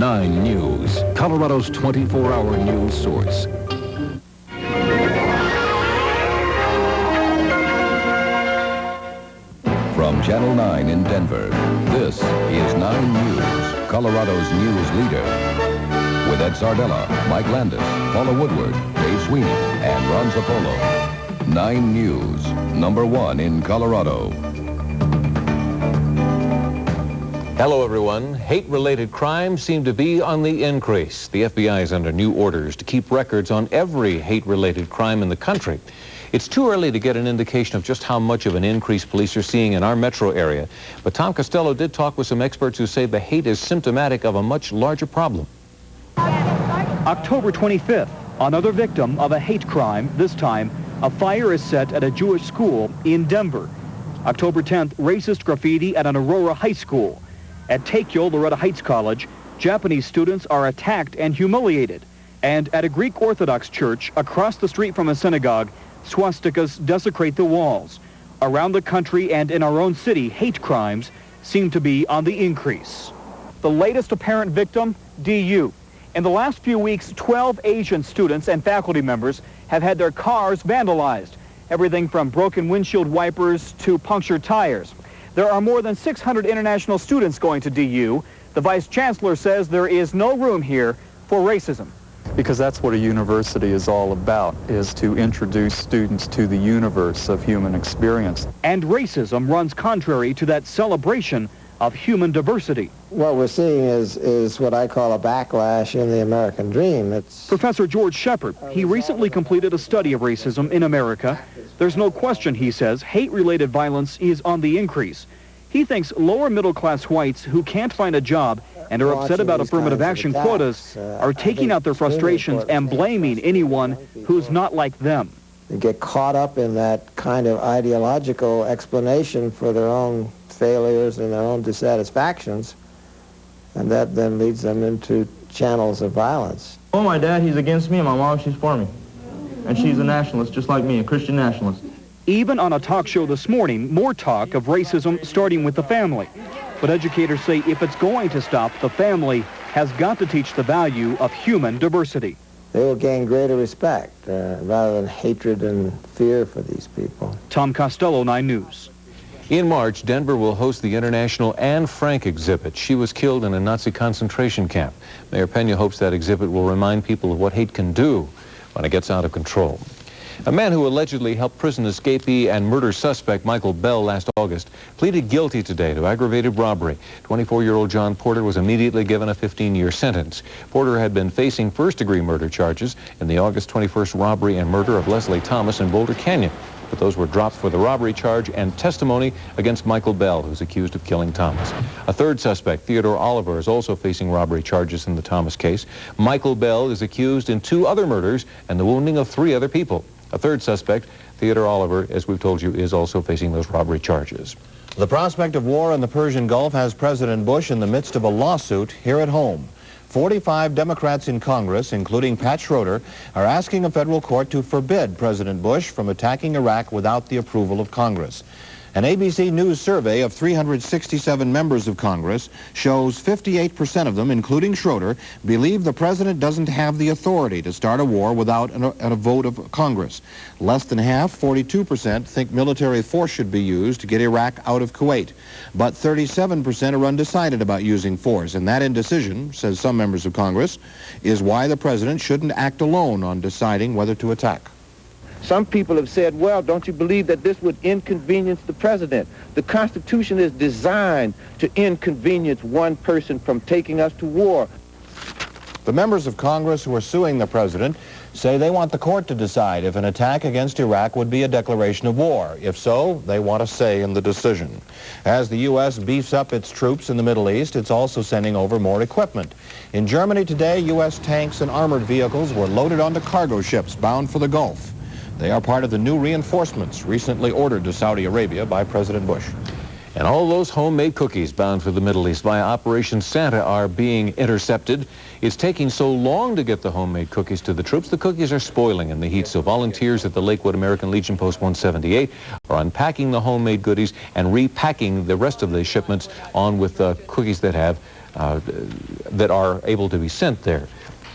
9 News, Colorado's 24-hour news source. From Channel 9 in Denver, this is 9 News, Colorado's news leader. With Ed Sardella, Mike Landis, Paula Woodward, Dave Sweeney, and Ron Zapolo. 9 News, #1 in Colorado. Hello, everyone. Hate-related crimes seem to be on the increase. The FBI is under new orders to keep records on every hate-related crime in the country. It's too early to get an indication of just how much of an increase police are seeing in our metro area. But Tom Costello did talk with some experts who say the hate is symptomatic of a much larger problem. October 25th, another victim of a hate crime. This time, a fire is set at a Jewish school in Denver. October 10th, racist graffiti at an Aurora high school. At Takeo Loretta Heights College, Japanese students are attacked and humiliated. And at a Greek Orthodox church across the street from a synagogue, swastikas desecrate the walls. Around the country and in our own city, hate crimes seem to be on the increase. The latest apparent victim, DU. In the last few weeks, 12 Asian students and faculty members have had their cars vandalized. Everything from broken windshield wipers to punctured tires. There are more than 600 international students going to DU. The vice chancellor says there is no room here for racism. Because that's what a university is all about, is to introduce students to the universe of human experience. And racism runs contrary to that celebration of human diversity. What we're seeing is what I call a backlash in the American dream. It's Professor George Shepard, he recently completed a study of racism in America. There's no question, he says, hate-related violence is on the increase. He thinks lower middle-class whites who can't find a job and are upset about affirmative action quotas are taking out their frustrations and blaming anyone who's not like them. They get caught up in that kind of ideological explanation for their own failures and their own dissatisfactions, and that then leads them into channels of violence. Oh, my dad, he's against me, and my mom, she's for me. And she's a nationalist, just like me, a Christian nationalist. Even on a talk show this morning, more talk of racism starting with the family. But educators say if it's going to stop, the family has got to teach the value of human diversity. They will gain greater respect rather than hatred and fear for these people. Tom Costello, 9 News. In March, Denver will host the International Anne Frank exhibit. She was killed in a Nazi concentration camp. Mayor Pena hopes that exhibit will remind people of what hate can do when it gets out of control. A man who allegedly helped prison escapee and murder suspect Michael Bell last August pleaded guilty today to aggravated robbery. 24-year-old John Porter was immediately given a 15-year sentence. Porter had been facing first-degree murder charges in the August 21st robbery and murder of Leslie Thomas in Boulder Canyon. But those were dropped for the robbery charge and testimony against Michael Bell, who's accused of killing Thomas. A third suspect, Theodore Oliver, is also facing robbery charges in the Thomas case. Michael Bell is accused in 2 other murders and the wounding of 3 other people. A third suspect, Theodore Oliver, as we've told you, is also facing those robbery charges. The prospect of war in the Persian Gulf has President Bush in the midst of a lawsuit here at home. 45 Democrats in Congress, including Pat Schroeder, are asking a federal court to forbid President Bush from attacking Iraq without the approval of Congress. An ABC News survey of 367 members of Congress shows 58% of them, including Schroeder, believe the president doesn't have the authority to start a war without a vote of Congress. Less than half, 42%, think military force should be used to get Iraq out of Kuwait. But 37% are undecided about using force, and that indecision, says some members of Congress, is why the president shouldn't act alone on deciding whether to attack. Some people have said, well, don't you believe that this would inconvenience the president? The Constitution is designed to inconvenience one person from taking us to war. The members of Congress who are suing the president say they want the court to decide if an attack against Iraq would be a declaration of war. If so, they want a say in the decision. As the U.S. beefs up its troops in the Middle East, it's also sending over more equipment. In Germany today, U.S. tanks and armored vehicles were loaded onto cargo ships bound for the Gulf. They are part of the new reinforcements recently ordered to Saudi Arabia by President Bush. And all those homemade cookies bound for the Middle East via Operation Santa are being intercepted. It's taking so long to get the homemade cookies to the troops, the cookies are spoiling in the heat. So volunteers at the Lakewood American Legion Post 178 are unpacking the homemade goodies and repacking the rest of the shipments on with cookies that have that are able to be sent there.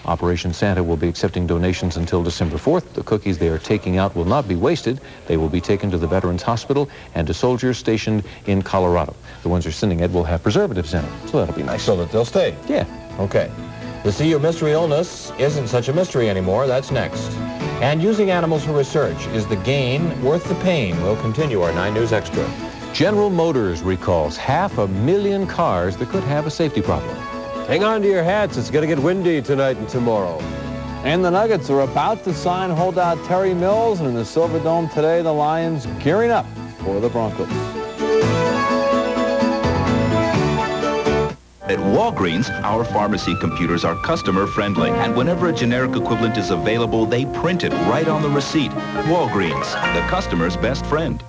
Operation Santa will be accepting donations until December 4th. The cookies they are taking out will not be wasted. They will be taken to the Veterans Hospital and to soldiers stationed in Colorado. The ones they're sending it will have preservatives in it, so that'll be nice. So that they'll stay? Yeah. Okay. The CU mystery illness isn't such a mystery anymore. That's next. And using animals for research, is the gain worth the pain? We'll continue our 9 News Extra. General Motors recalls 500,000 cars that could have a safety problem. Hang on to your hats. It's going to get windy tonight and tomorrow. And the Nuggets are about to sign holdout Terry Mills, and in the Silver Dome today, the Lions gearing up for the Broncos. At Walgreens, our pharmacy computers are customer-friendly, and whenever a generic equivalent is available, they print it right on the receipt. Walgreens, the customer's best friend.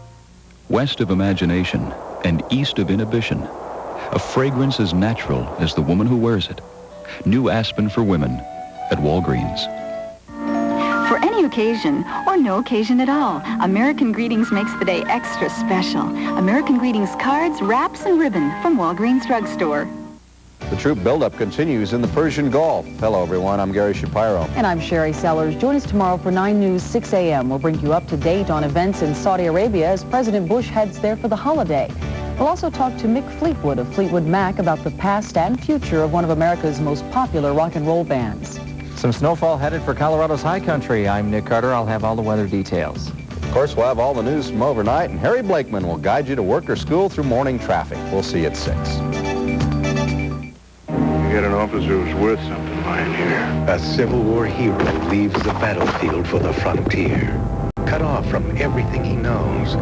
West of imagination and east of inhibition, a fragrance as natural as the woman who wears it. New Aspen for women at Walgreens. For any occasion or no occasion at all, American Greetings makes the day extra special. American Greetings cards, wraps, and ribbon from Walgreens Drugstore. The troop buildup continues in the Persian Gulf. Hello, everyone. I'm Gary Shapiro. And I'm Sherry Sellers. Join us tomorrow for 9 News, 6 a.m. We'll bring you up to date on events in Saudi Arabia as President Bush heads there for the holiday. We'll also talk to Mick Fleetwood of Fleetwood Mac about the past and future of one of America's most popular rock and roll bands. Some snowfall headed for Colorado's high country. I'm Nick Carter. I'll have all the weather details. Of course, we'll have all the news from overnight, and Harry Blakeman will guide you to work or school through morning traffic. We'll see you at 6. You got an officer who's worth something lying here. A Civil War hero leaves the battlefield for the frontier, cut off from everything he knows.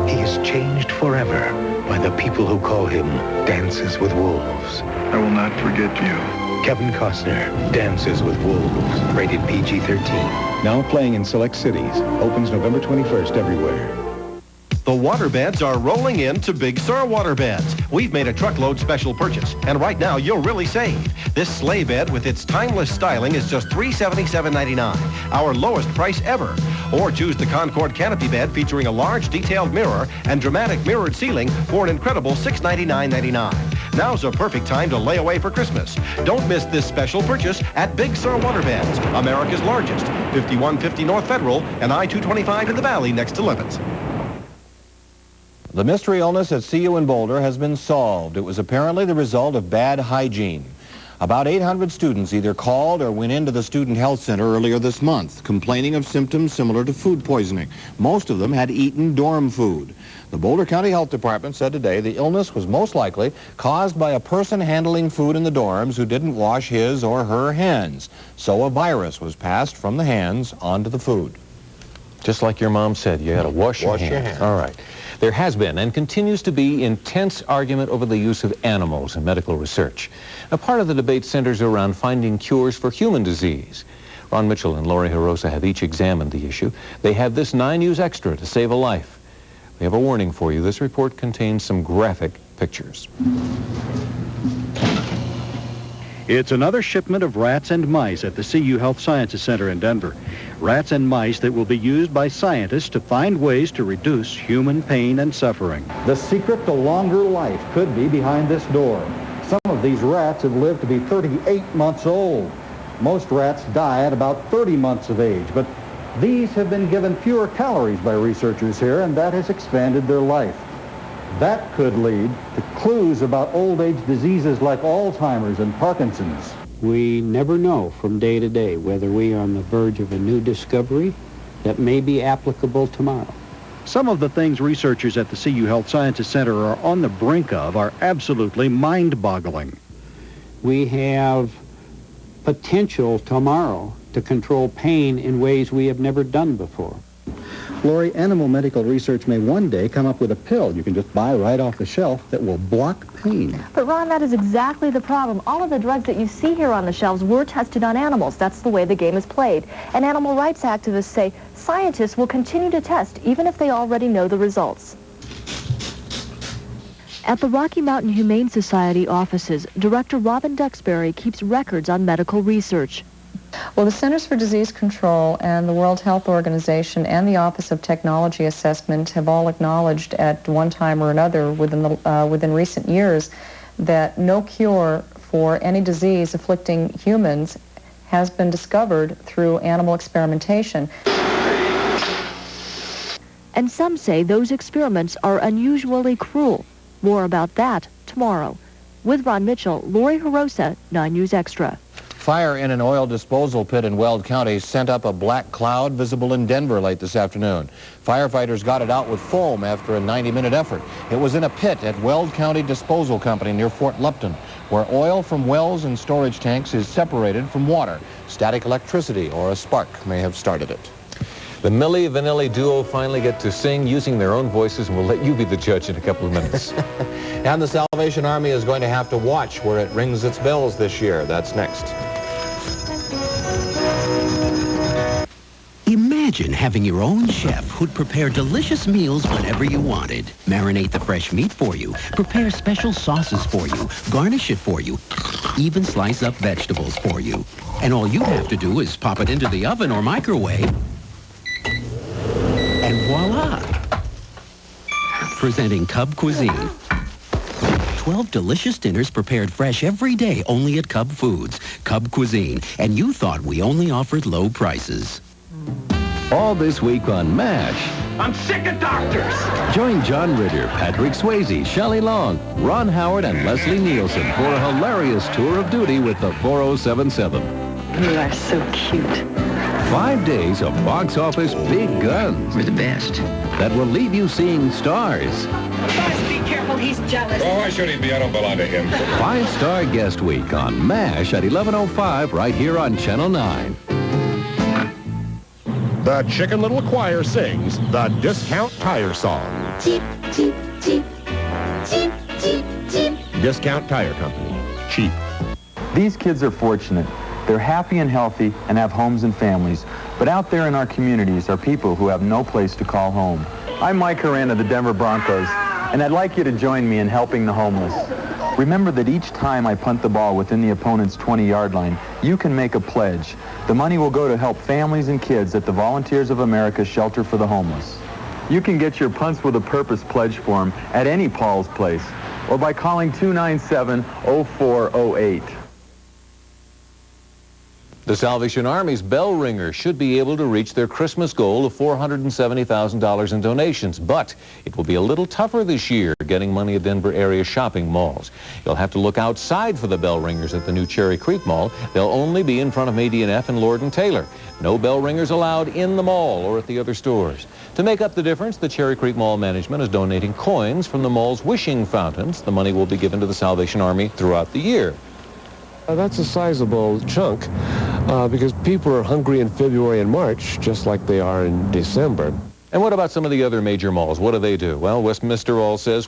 He is changed forever by the people who call him Dances with Wolves. I will not forget you. Kevin Costner, Dances with Wolves, rated PG-13. Now playing in select cities. Opens November 21st everywhere. The waterbeds are rolling in to Big Sur waterbeds. We've made a truckload special purchase, and right now you'll really save. This sleigh bed with its timeless styling is just $377.99, our lowest price ever. Or choose the Concord canopy bed featuring a large detailed mirror and dramatic mirrored ceiling for an incredible $699.99. Now's a perfect time to lay away for Christmas. Don't miss this special purchase at Big Sur Waterbeds, America's largest, 5150 North Federal and I-225 in the Valley next to Levitt's. The mystery illness at CU in Boulder has been solved. It was apparently the result of bad hygiene. About 800 students either called or went into the Student Health Center earlier this month, complaining of symptoms similar to food poisoning. Most of them had eaten dorm food. The Boulder County Health Department said today the illness was most likely caused by a person handling food in the dorms who didn't wash his or her hands. So a virus was passed from the hands onto the food. Just like your mom said, you had to wash your hands. All right. There has been and continues to be intense argument over the use of animals in medical research. Now, part of the debate centers around finding cures for human disease. Ron Mitchell and Lori Hirosa have each examined the issue. They have this 9 News Extra to save a life. We have a warning for you. This report contains some graphic pictures. It's another shipment of rats and mice at the CU Health Sciences Center in Denver. Rats and mice that will be used by scientists to find ways to reduce human pain and suffering. The secret to longer life could be behind this door. Some of these rats have lived to be 38 months old. Most rats die at about 30 months of age, but these have been given fewer calories by researchers here, and that has expanded their life. That could lead to clues about old age diseases like Alzheimer's and Parkinson's. We never know from day to day whether we are on the verge of a new discovery that may be applicable tomorrow. Some of the things researchers at the CU Health Sciences Center are on the brink of are absolutely mind-boggling. We have potential tomorrow to control pain in ways we have never done before. Lori, animal medical research may one day come up with a pill you can just buy right off the shelf that will block pain. But Ron, that is exactly the problem. All of the drugs that you see here on the shelves were tested on animals. That's the way the game is played. And animal rights activists say scientists will continue to test even if they already know the results. At the Rocky Mountain Humane Society offices, Director Robin Duxbury keeps records on medical research. Well, the Centers for Disease Control and the World Health Organization and the Office of Technology Assessment have all acknowledged at one time or another within recent years that no cure for any disease afflicting humans has been discovered through animal experimentation. And some say those experiments are unusually cruel. More about that tomorrow. With Ron Mitchell, Lori Harosa, 9 News Extra. Fire in an oil disposal pit in Weld County sent up a black cloud visible in Denver late this afternoon. Firefighters got it out with foam after a 90-minute effort. It was in a pit at Weld County Disposal Company near Fort Lupton, where oil from wells and storage tanks is separated from water. Static electricity or a spark may have started it. The Milli Vanilli duo finally get to sing using their own voices, and we'll let you be the judge in a couple of minutes. And the Salvation Army is going to have to watch where it rings its bells this year. That's next. Imagine having your own chef who'd prepare delicious meals whenever you wanted. Marinate the fresh meat for you, prepare special sauces for you, garnish it for you, even slice up vegetables for you. And all you have to do is pop it into the oven or microwave, and voila! Presenting Cub Cuisine. 12 delicious dinners prepared fresh every day only at Cub Foods. Cub Cuisine. And you thought we only offered low prices. All this week on MASH. I'm sick of doctors! Join John Ritter, Patrick Swayze, Shelley Long, Ron Howard, and Leslie Nielsen for a hilarious tour of duty with the 4077. You are so cute. 5 days of box office big guns. We're the best. That will leave you seeing stars. Guys, be careful, he's jealous. Oh, why should he be? I don't belong to him. 5-star guest week on MASH at 11:05 right here on Channel 9. The Chicken Little Choir sings the Discount Tire Song. Cheap, cheap, cheap. Cheap, cheap, cheap. Discount Tire Company. Cheap. These kids are fortunate. They're happy and healthy and have homes and families. But out there in our communities are people who have no place to call home. I'm Mike Horan of the Denver Broncos, and I'd like you to join me in helping the homeless. Remember that each time I punt the ball within the opponent's 20-yard line, you can make a pledge. The money will go to help families and kids at the Volunteers of America Shelter for the Homeless. You can get your Punts with a Purpose pledge form at any Paul's Place or by calling 297-0408. The Salvation Army's bell ringers should be able to reach their Christmas goal of $470,000 in donations, but it will be a little tougher this year getting money at Denver area shopping malls. You'll have to look outside for the bell ringers at the new Cherry Creek Mall. They'll only be in front of Median F and Lord and Taylor. No bell ringers allowed in the mall or at the other stores. To make up the difference, the Cherry Creek Mall management is donating coins from the mall's wishing fountains. The money will be given to the Salvation Army throughout the year. That's a sizable chunk because people are hungry in February and March just like they are in December. And what about some of the other major malls? What do they do? Well, Westminster Mall says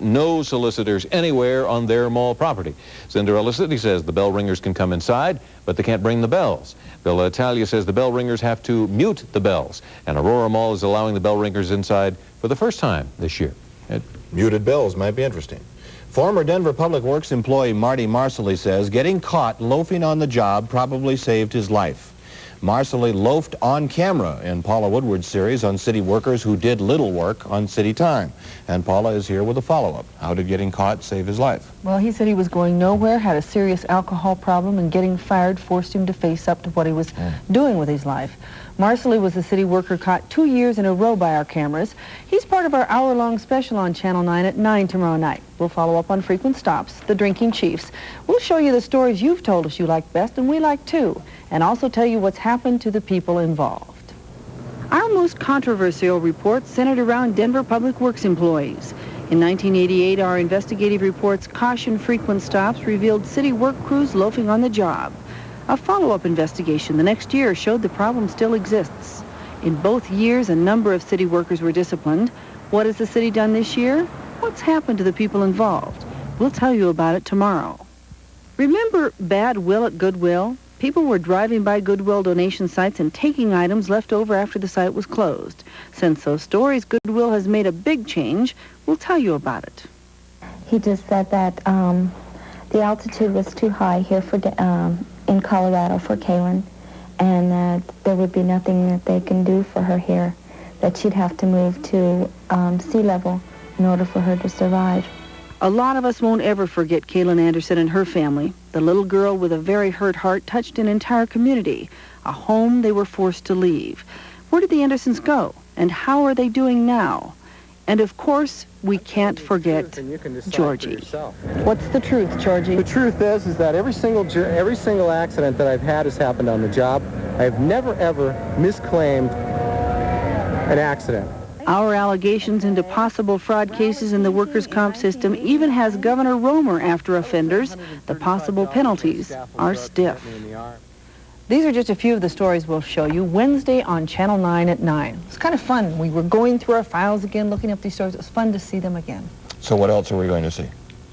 no solicitors anywhere on their mall property. Cinderella City says the bell ringers can come inside, but they can't bring the bells. Villa Italia says the bell ringers have to mute the bells. And Aurora Mall is allowing the bell ringers inside for the first time this year. Muted bells might be interesting. Former Denver Public Works employee Marty Marcelli says getting caught loafing on the job probably saved his life. Marcelli loafed on camera in Paula Woodward's series on city workers who did little work on city time. And Paula is here with a follow-up. How did getting caught save his life? Well, he said he was going nowhere, had a serious alcohol problem, and getting fired forced him to face up to what he was doing with his life. Marcelli was a city worker caught 2 years in a row by our cameras. He's part of our hour-long special on Channel 9 at 9 tomorrow night. We'll follow up on Frequent Stops, the Drinking Chiefs. We'll show you the stories you've told us you like best, and we like too, and also tell you what's happened to the people involved. Our most controversial report centered around Denver Public Works employees. In 1988, our investigative reports Caution Frequent Stops revealed city work crews loafing on the job. A follow-up investigation the next year showed the problem still exists. In both years, a number of city workers were disciplined. What has the city done this year? What's happened to the people involved? We'll tell you about it tomorrow. Remember bad will at Goodwill? People were driving by Goodwill donation sites and taking items left over after the site was closed. Since those stories, Goodwill has made a big change. We'll tell you about it. He just said that the altitude was too high here for in Colorado for Kaylin, and that there would be nothing that they can do for her here, that she'd have to move to sea level in order for her to survive. A lot of us won't ever forget Kaylin Anderson and her family. The little girl with a very hurt heart touched an entire community, a home they were forced to leave. Where did the Andersons go, and how are they doing now? And of course, we can't forget Georgie. What's the truth, Georgie? The truth is that every single accident that I've had has happened on the job. I've never, ever misclaimed an accident. Our allegations into possible fraud cases in the workers' comp system even has Governor Romer after offenders. The possible penalties are stiff. These are just a few of the stories we'll show you Wednesday on Channel 9 at 9. It's kind of fun. We were going through our files again, looking up these stories. It was fun to see them again. So what else are we going to see?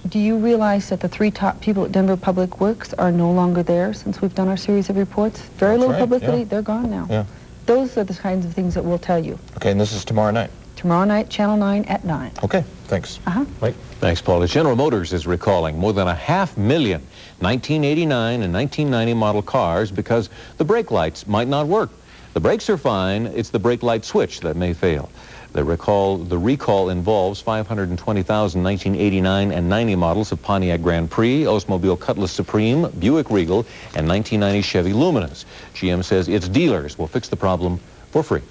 Do you realize that the 3 top people at Denver Public Works are no longer there since we've done our series of reports? Very little publicity. Yeah. They're gone now. Yeah. Those are the kinds of things that we'll tell you. Okay, and this is tomorrow night? Tomorrow night, Channel 9 at 9. Okay, thanks. Mike? Thanks, Paul. General Motors is recalling more than 500,000 1989 and 1990 model cars because the brake lights might not work. The brakes are fine. It's the brake light switch that may fail. The recall involves 520,000 1989 and 90 models of Pontiac Grand Prix, Oldsmobile Cutlass Supreme, Buick Regal, and 1990 Chevy Luminas. GM says its dealers will fix the problem for free.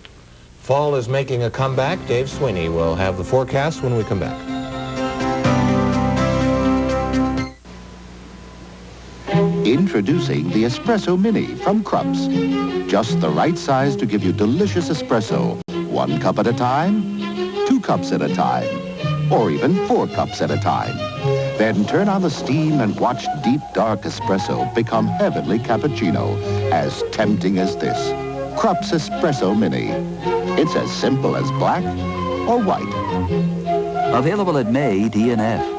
Fall is making a comeback. Dave Sweeney will have the forecast when we come back. Introducing the Espresso Mini from Krups. Just the right size to give you delicious espresso. 1 cup at a time, 2 cups at a time, or even 4 cups at a time. Then turn on the steam and watch deep, dark espresso become heavenly cappuccino, as tempting as this. Krups Espresso Mini. It's as simple as black or white. Available at May D&F.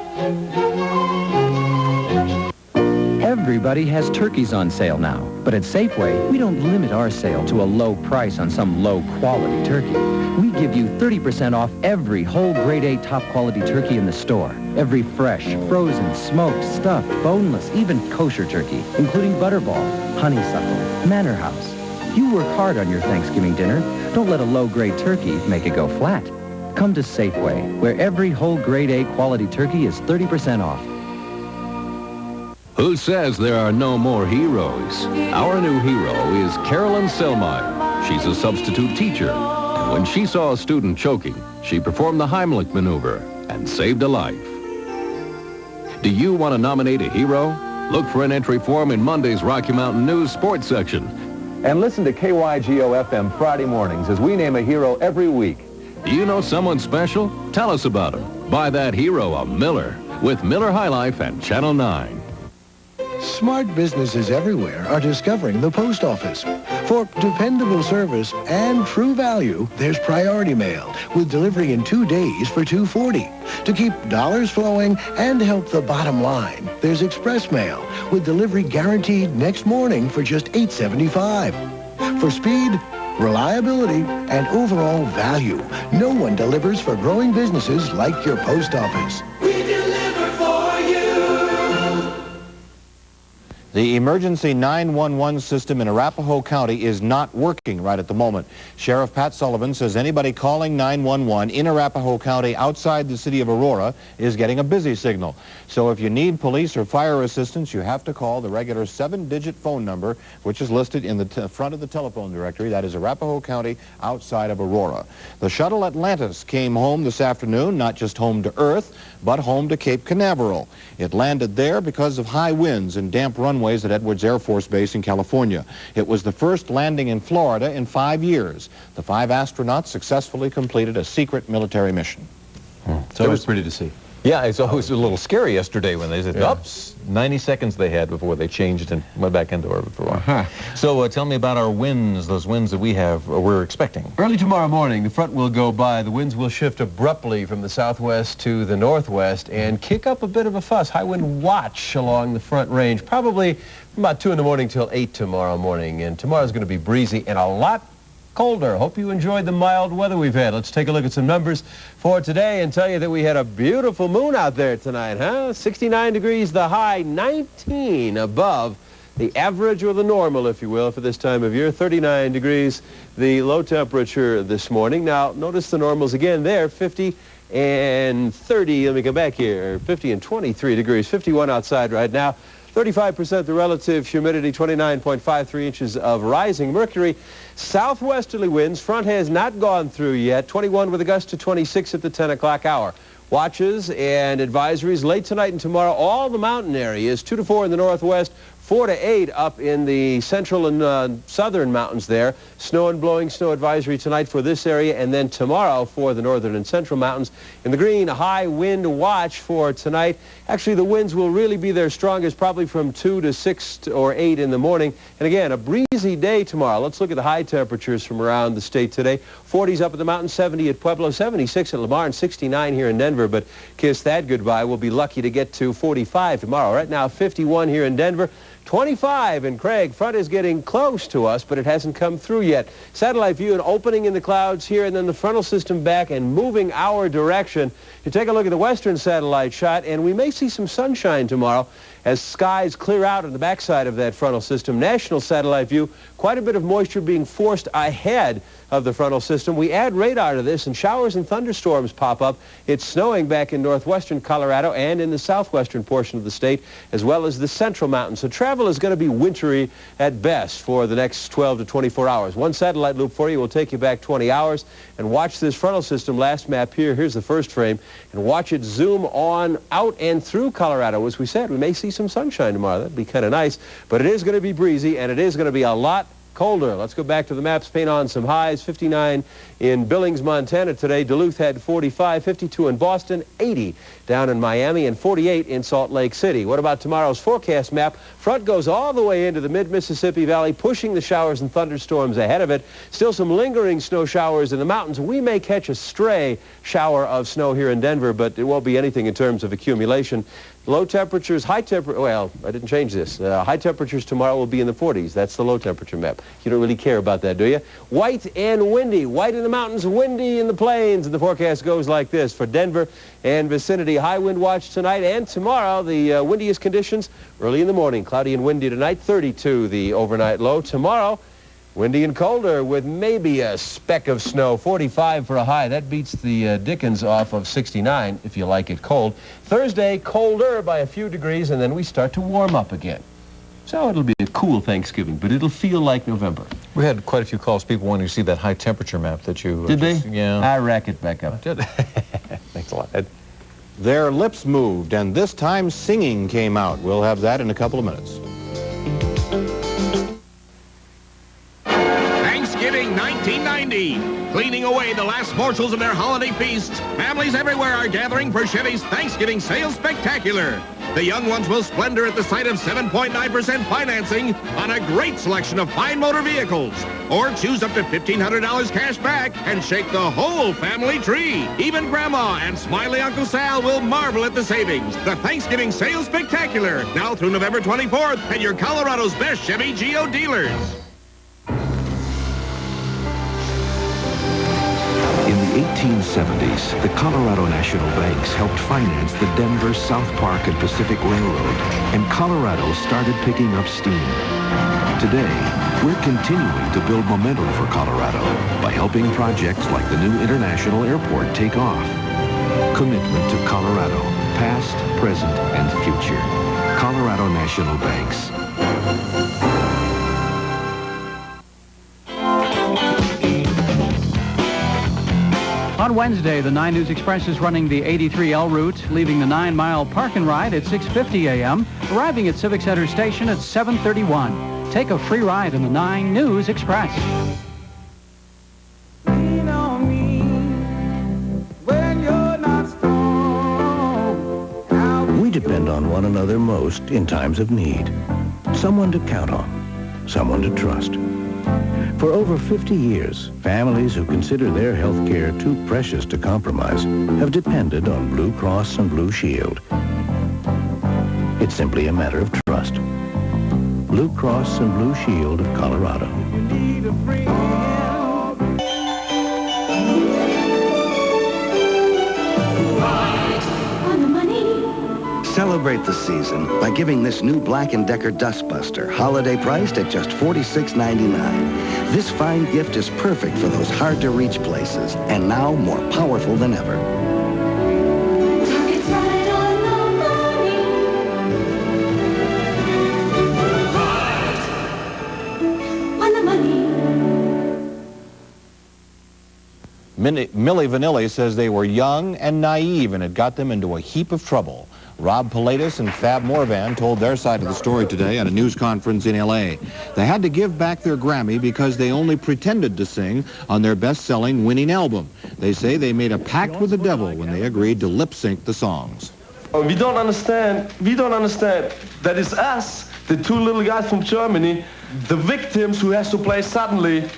Everybody has turkeys on sale now, but at Safeway, we don't limit our sale to a low price on some low-quality turkey. We give you 30% off every whole grade A top-quality turkey in the store. Every fresh, frozen, smoked, stuffed, boneless, even kosher turkey, including Butterball, Honeysuckle, Manor House. You work hard on your Thanksgiving dinner. Don't let a low-grade turkey make it go flat. Come to Safeway, where every whole grade A quality turkey is 30% off. Who says there are no more heroes? Our new hero is Carolyn Selmeyer. She's a substitute teacher. And when she saw a student choking, she performed the Heimlich maneuver and saved a life. Do you want to nominate a hero? Look for an entry form in Monday's Rocky Mountain News sports section. And listen to KYGO-FM Friday mornings as we name a hero every week. Do you know someone special? Tell us about him. Buy that hero a Miller with Miller High Life and Channel 9. Smart businesses everywhere are discovering the post office. For dependable service and true value, there's Priority Mail with delivery in 2 days for $2.40. To keep dollars flowing and help the bottom line, there's Express Mail with delivery guaranteed next morning for just $8.75. For speed, reliability, and overall value, no one delivers for growing businesses like your post office. The emergency 911 system in Arapahoe County is not working right at the moment. Sheriff Pat Sullivan says anybody calling 911 in Arapahoe County outside the city of Aurora is getting a busy signal. So if you need police or fire assistance, you have to call the regular 7-digit phone number, which is listed in the front of the telephone directory. That is Arapahoe County outside of Aurora. The shuttle Atlantis came home this afternoon, not just home to Earth, but home to Cape Canaveral. It landed there because of high winds and damp runways at Edwards Air Force Base in California. It was the first landing in Florida in 5 years. The 5 astronauts successfully completed a secret military mission. So it was pretty to see. Yeah, it's always a little scary yesterday when they said, oops, 90 seconds they had before they changed and went back into orbit for a while. So tell me about our winds, those winds that we're expecting. Early tomorrow morning, the front will go by. The winds will shift abruptly from the southwest to the northwest and kick up a bit of a fuss. High wind watch along the front range, probably from about 2 in the morning till 8 tomorrow morning. And tomorrow's going to be breezy and a lot colder. Hope you enjoyed the mild weather we've had. Let's take a look at some numbers for today and tell you that we had a beautiful moon out there tonight, huh? 69 degrees the high, 19 above the average or the normal, if you will, for this time of year. 39 degrees, the low temperature this morning. Now, notice the normals again there, 50 and 30. Let me come back here. 50 and 23 degrees, 51 outside right now. 35% the relative humidity, 29.53 inches of rising mercury. Southwesterly winds. Front has not gone through yet. 21 with a gust to 26 at the 10 o'clock hour. Watches and advisories late tonight and tomorrow. All the mountain areas, 2 to 4 in the northwest, 4 to 8 up in the central and southern mountains there. Snow and blowing snow advisory tonight for this area, and then tomorrow for the northern and central mountains. In the green, a high wind watch for tonight. Actually, the winds will really be their strongest probably from 2 to 6 or 8 in the morning. And again, a breezy day tomorrow. Let's look at the high temperatures from around the state today. 40s up at the mountain, 70 at Pueblo, 76 at Lamar, and 69 here in Denver. But kiss that goodbye. We'll be lucky to get to 45 tomorrow. Right now, 51 here in Denver. 25 in Craig. Front is getting close to us, but it hasn't come through yet. Satellite view, an opening in the clouds here, and then the frontal system back and moving our direction. You take a look at the western satellite shot, and we may see some sunshine tomorrow as skies clear out on the backside of that frontal system. National satellite view, quite a bit of moisture being forced ahead of the frontal system. We add radar to this, and showers and thunderstorms pop up. It's snowing back in northwestern Colorado and in the southwestern portion of the state, as well as the central mountains. So travel is going to be wintry at best for the next 12 to 24 hours. One satellite loop for you will take you back 20 hours. And watch this frontal system. Last map here. Here's the first frame. And watch it zoom on out and through Colorado. As we said, we may see some sunshine tomorrow. That'd be kind of nice. But it is going to be breezy, and it is going to be a lot colder. Let's go back to the maps, paint on some highs. 59 in Billings, Montana today. Duluth had 45, 52 in Boston, 80 down in Miami, and 48 in Salt Lake City. What about tomorrow's forecast map? Front goes all the way into the mid-Mississippi Valley, pushing the showers and thunderstorms ahead of it. Still some lingering snow showers in the mountains. We may catch a stray shower of snow here in Denver, but it won't be anything in terms of accumulation. Low temperatures, high temperature, well, I didn't change this. High temperatures tomorrow will be in the 40s. That's the low temperature map. You don't really care about that, do you? White and windy. White in the mountains, windy in the plains. And the forecast goes like this for Denver and vicinity. High wind watch tonight and tomorrow. The windiest conditions early in the morning. Cloudy and windy tonight, 32 the overnight low. Tomorrow, windy and colder with maybe a speck of snow. 45 for a high. That beats the Dickens off of 69 if you like it cold. Thursday, colder by a few degrees, and then we start to warm up again. So it'll be a cool Thanksgiving, but it'll feel like November. We had quite a few calls, people wanting to see that high temperature map that you... Did they? Yeah. I rack it back up. Did. Thanks a lot. Their lips moved, and this time singing came out. We'll have that in a couple of minutes. Thanksgiving 1990. Cleaning away the last morsels of their holiday feasts, families everywhere are gathering for Chevy's Thanksgiving Sales Spectacular. The young ones will splendor at the sight of 7.9% financing on a great selection of fine motor vehicles. Or choose up to $1,500 cash back and shake the whole family tree. Even Grandma and smiley Uncle Sal will marvel at the savings. The Thanksgiving Sales Spectacular, now through November 24th at your Colorado's best Chevy Geo dealers. In the 1870s, the Colorado National Banks helped finance the Denver, South Park, and Pacific Railroad, and Colorado started picking up steam. Today, we're continuing to build momentum for Colorado by helping projects like the new International Airport take off. Commitment to Colorado, past, present, and future. Colorado National Banks. On Wednesday, the 9 News Express is running the 83L route, leaving the 9-mile park and ride at 6:50 a.m., arriving at Civic Center Station at 7:31. Take a free ride in the 9 News Express. Lean on me when you're not strong. We depend on one another most in times of need. Someone to count on, someone to trust. For over 50 years, families who consider their health care too precious to compromise have depended on Blue Cross and Blue Shield. It's simply a matter of trust. Blue Cross and Blue Shield of Colorado. You need a friend. On the money. Celebrate the season by giving this new Black & Decker Dustbuster, holiday priced at just $46.99. This fine gift is perfect for those hard-to-reach places, and now more powerful than ever. It's right on the money. Milli Vanilli says they were young and naive, and it got them into a heap of trouble. Rob Pilatus and Fab Morvan told their side of the story today at a news conference in L.A. They had to give back their Grammy because they only pretended to sing on their best-selling winning album. They say they made a pact with the devil when they agreed to lip-sync the songs. We don't understand that it's us, the two little guys from Germany, the victims who has to play suddenly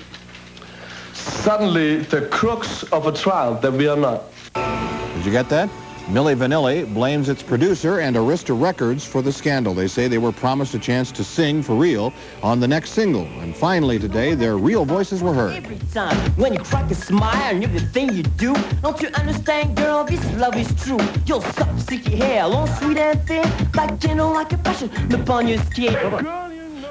the crooks of a trial that we are not. Did you get that? Milli Vanilli blames its producer and Arista Records for the scandal. They say they were promised a chance to sing for real on the next single. And finally today, their real voices were heard. Every time when you crack a smile and everything you do, don't you understand, girl, this love is true. You'll suck, stick your hair, long, sweet and thin, like gentle, like a passion upon your skin.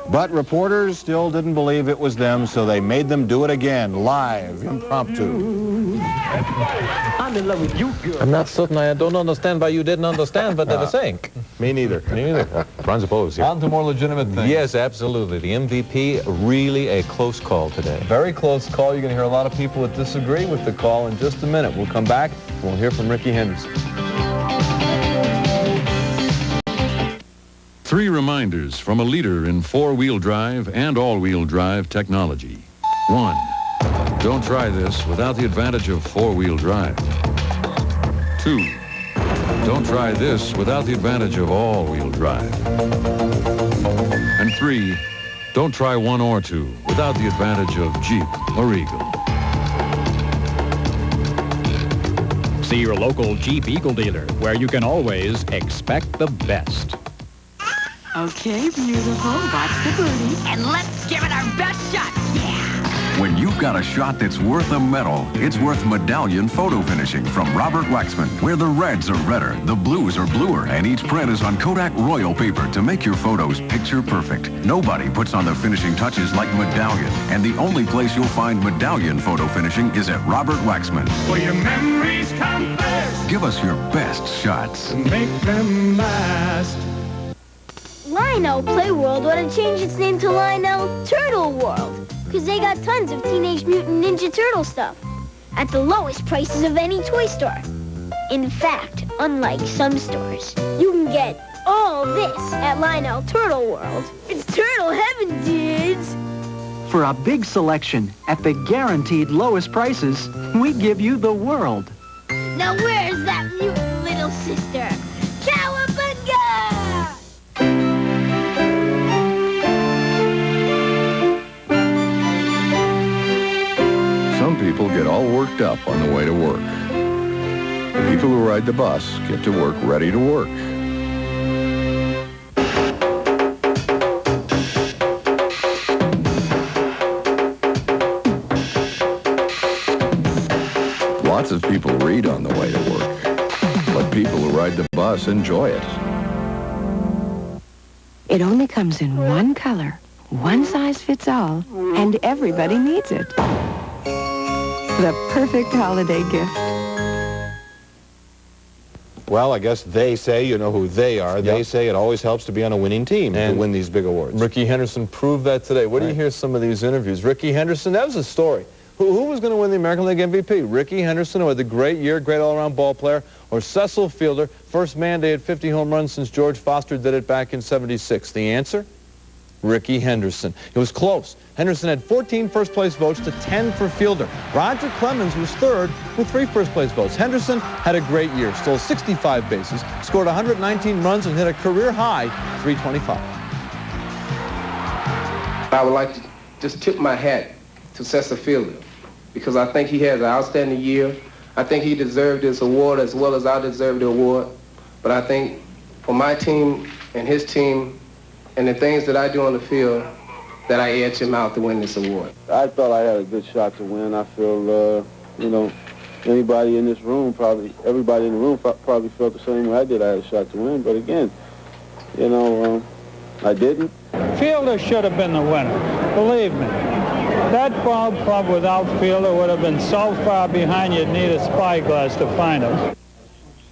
But reporters still didn't believe it was them, so they made them do it again, live, impromptu. I'm in love with you, girl. I'm not certain. I don't understand why you didn't understand what they were saying. Me neither. Me neither. Ron Zappo's here. On to more legitimate things. Yes, absolutely. The MVP, really a close call today. Very close call. You're going to hear a lot of people that disagree with the call in just a minute. We'll come back. We'll hear from Ricky Henderson. 3 reminders from a leader in 4-wheel drive and all-wheel drive technology. 1. Don't try this without the advantage of 4-wheel drive. 2. Don't try this without the advantage of all-wheel drive. And 3. Don't try 1 or 2 without the advantage of Jeep or Eagle. See your local Jeep Eagle dealer, where you can always expect the best. Okay, beautiful. Watch the booty. And let's give it our best shot. Yeah. When you've got a shot that's worth a medal, it's worth Medallion Photo Finishing from Robert Waxman, where the reds are redder, the blues are bluer, and each print is on Kodak Royal paper to make your photos picture perfect. Nobody puts on the finishing touches like Medallion, and the only place you'll find Medallion Photo Finishing is at Robert Waxman. For your memories come first. Give us your best shots. Make them last. Lionel Playworld ought to change its name to Lionel Turtle World, because they got tons of Teenage Mutant Ninja Turtle stuff at the lowest prices of any toy store. In fact, unlike some stores, you can get all this at Lionel Turtle World. It's turtle heaven, dudes! For a big selection at the guaranteed lowest prices, we give you the world. Now where's that mutant little sister? Cowabunga! Some people get all worked up on the way to work. The people who ride the bus get to work ready to work. Lots of people read on the way to work, but people who ride the bus enjoy it. It only comes in one color, one size fits all, and everybody needs it. The perfect holiday gift. Well, I guess they say, you know who they are. Yep. They say it always helps to be on a winning team and to win these big awards. Ricky Henderson proved that today. What do you hear some of these interviews? Ricky Henderson, that was a story. Who was going to win the American League MVP? Ricky Henderson, who had the great year, great all-around ball player, or Cecil Fielder, first man to hit 50 home runs since George Foster did it back in '76? The answer? Ricky Henderson. It was close. Henderson had 14 first-place votes to 10 for Fielder. Roger Clemens was third with 3 first-place votes. Henderson had a great year, stole 65 bases, scored 119 runs, and hit a career-high 325. I would like to just tip my hat to Cecil Fielder, because I think he had an outstanding year. I think he deserved this award as well as I deserved the award. But I think for my team and his team and the things that I do on the field, that I edged him out to win this award. I thought I had a good shot to win. I feel, anybody in this room, everybody in the room probably felt the same way I did. I had a shot to win, but again, you know, I didn't. Fielder should have been the winner, believe me. That ball club without Fielder would have been so far behind you'd need a spyglass to find him.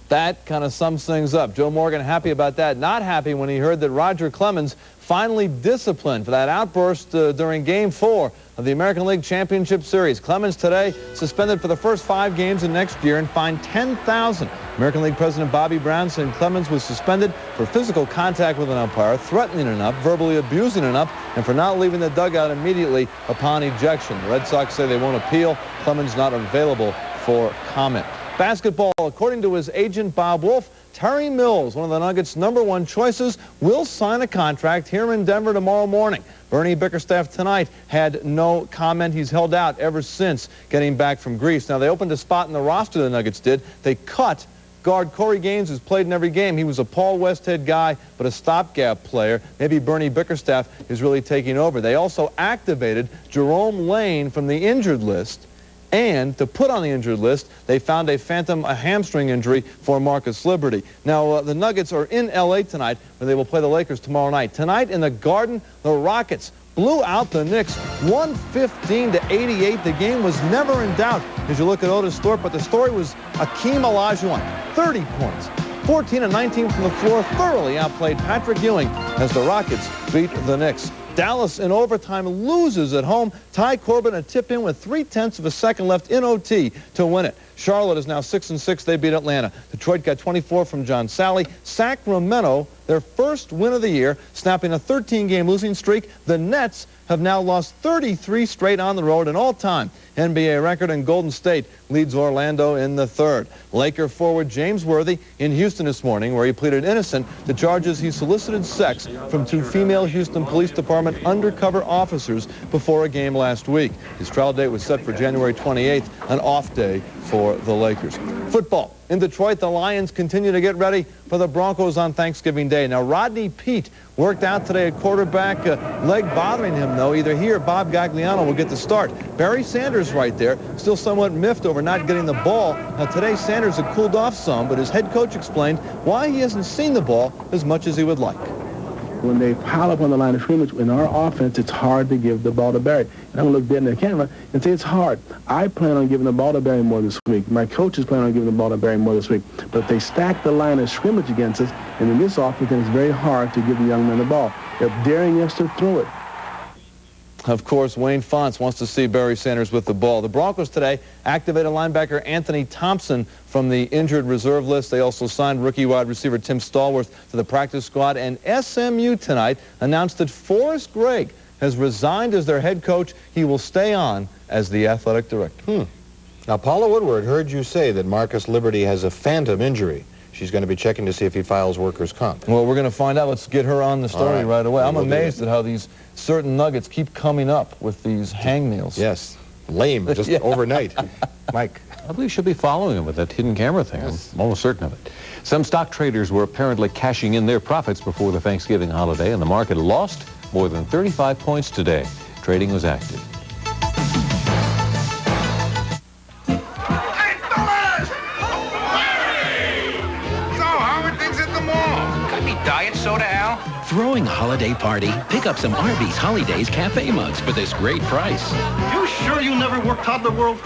That kind of sums things up. Joe Morgan happy about that. Not happy when he heard that Roger Clemens finally disciplined for that outburst during Game 4 of the American League Championship Series. Clemens today suspended for the first 5 games of next year and fined $10,000. American League President Bobby Brown said Clemens was suspended for physical contact with an umpire, threatening enough, verbally abusing enough, and for not leaving the dugout immediately upon ejection. The Red Sox say they won't appeal. Clemens not available for comment. Basketball, according to his agent Bob Wolf, Terry Mills, one of the Nuggets' #1 choices, will sign a contract here in Denver tomorrow morning. Bernie Bickerstaff tonight had no comment. He's held out ever since getting back from Greece. Now, they opened a spot in the roster, the Nuggets did. They cut guard Corey Gaines, who's played in every game. He was a Paul Westhead guy, but a stopgap player. Maybe Bernie Bickerstaff is really taking over. They also activated Jerome Lane from the injured list. And to put on the injured list, they found a hamstring injury for Marcus Liberty. Now, the Nuggets are in L.A. tonight, where they will play the Lakers tomorrow night. Tonight in the Garden, the Rockets blew out the Knicks 115-88. The game was never in doubt as you look at Otis Thorpe, but the story was Akeem Olajuwon, 30 points. 14 and 19 from the floor, thoroughly outplayed Patrick Ewing as the Rockets beat the Knicks. Dallas in overtime loses at home. Ty Corbin a tip in with 0.3 of a second left in OT to win it. Charlotte is now 6-6. They beat Atlanta. Detroit got 24 from John Sally. Sacramento, their first win of the year, snapping a 13-game losing streak. The Nets have now lost 33 straight on the road, an all-time NBA record, and Golden State leads Orlando in the third. Laker forward James Worthy in Houston this morning, where he pleaded innocent to charges he solicited sex from 2 female Houston Police Department undercover officers before a game last week. His trial date was set for January 28th, an off day for the Lakers. Football. In Detroit, the Lions continue to get ready for the Broncos on Thanksgiving Day. Now, Rodney Peete worked out today at quarterback, leg bothering him, though. Either he or Bob Gagliano will get the start. Barry Sanders right there, still somewhat miffed over not getting the ball. Now, today, Sanders had cooled off some, but his head coach explained why he hasn't seen the ball as much as he would like. When they pile up on the line of scrimmage, in our offense, it's hard to give the ball to Barry. And I'm going to look dead in the camera and say it's hard. I plan on giving the ball to Barry more this week. My coaches plan on giving the ball to Barry more this week. But they stack the line of scrimmage against us, and in this offense, it's very hard to give the young man the ball. They're daring us to throw it. Of course, Wayne Fonts wants to see Barry Sanders with the ball. The Broncos today activated linebacker Anthony Thompson from the injured reserve list. They also signed rookie wide receiver Tim Stallworth to the practice squad. And SMU tonight announced that Forrest Gregg has resigned as their head coach. He will stay on as the athletic director. Now, Paula Woodward heard you say that Marcus Liberty has a phantom injury. She's going to be checking to see if he files workers' comp. Well, we're going to find out. Let's get her on the story right away. I'm amazed at how these certain Nuggets keep coming up with these hangnails. Yes. Lame, just overnight. Mike. I believe she'll be following him with that hidden camera thing. Yes. I'm almost certain of it. Some stock traders were apparently cashing in their profits before the Thanksgiving holiday, and the market lost more than 35 points today. Trading was active. Diet soda, Al? Throwing a holiday party? Pick up some Arby's Holidays Cafe mugs for this great price. You sure you never worked Toddler World?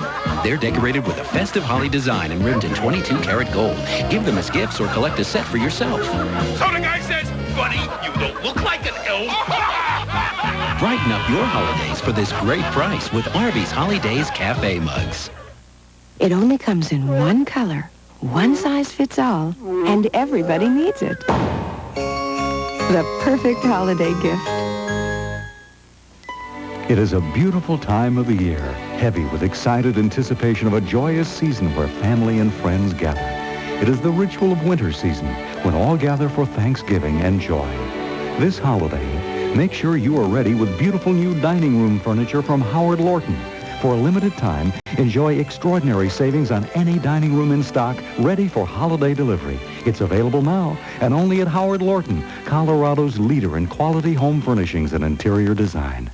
They're decorated with a festive holly design and rimmed in 22-karat gold. Give them as gifts or collect a set for yourself. So the guy says, buddy, you don't look like an elf. Brighten up your holidays for this great price with Arby's Holidays Cafe mugs. It only comes in one color, one size fits all, and everybody needs it. The perfect holiday gift. It is a beautiful time of the year, heavy with excited anticipation of a joyous season where family and friends gather. It is the ritual of winter season when all gather for Thanksgiving and joy. This holiday, make sure you are ready with beautiful new dining room furniture from Howard Lorton. For a limited time, enjoy extraordinary savings on any dining room in stock ready for holiday delivery. It's available now and only at Howard Lorton, Colorado's leader in quality home furnishings and interior design.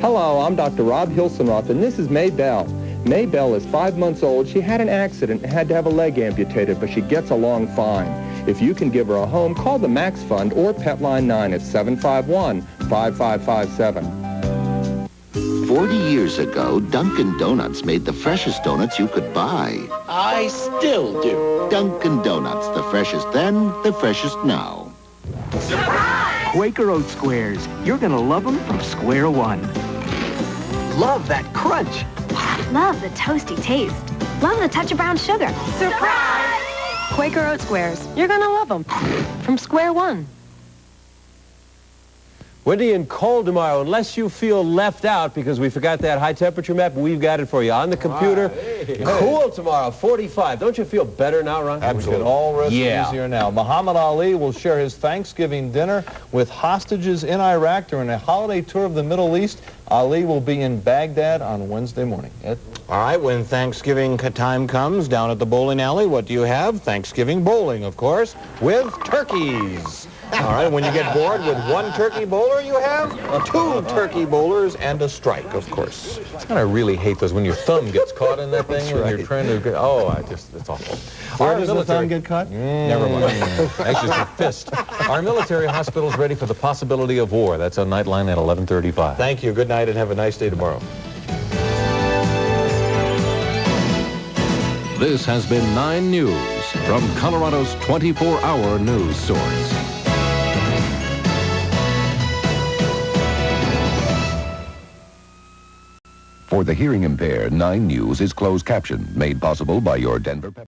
Hello, I'm Dr. Rob Hilsenroth, and this is May Bell. Maybelle is 5 months old. She had an accident and had to have a leg amputated, but she gets along fine. If you can give her a home, call the Max Fund or Petline 9 at 751-5557. 40 years ago, Dunkin' Donuts made the freshest donuts you could buy. I still do. Dunkin' Donuts, the freshest then, the freshest now. Surprise! Quaker Oat Squares. You're gonna love them from square one. Love that crunch. Love the toasty taste. Love the touch of brown sugar. Surprise! Quaker Oat Squares. You're gonna love them from square one. Windy and cold tomorrow, unless you feel left out because we forgot that high temperature map. We've got it for you on the computer. Cool tomorrow, 45. Don't you feel better now, Ron? Absolutely. We can all rest easier now. Muhammad Ali will share his Thanksgiving dinner with hostages in Iraq during a holiday tour of the Middle East. Ali will be in Baghdad on Wednesday morning. Ed? All right, when Thanksgiving time comes down at the bowling alley, what do you have? Thanksgiving bowling, of course, with turkeys. All right, when you get bored with one turkey bowler, you have two turkey bowlers and a strike, of course. I really hate those when your thumb gets caught in that thing when you're trying to get, it's awful. Where does the thumb get caught? Never mind. Actually, it's your fist. Our military hospital is ready for the possibility of war. That's on Nightline at 11:35. Thank you. Good night and have a nice day tomorrow. This has been 9 News from Colorado's 24-hour news source. For the hearing impaired, 9 News is closed caption, made possible by your Denver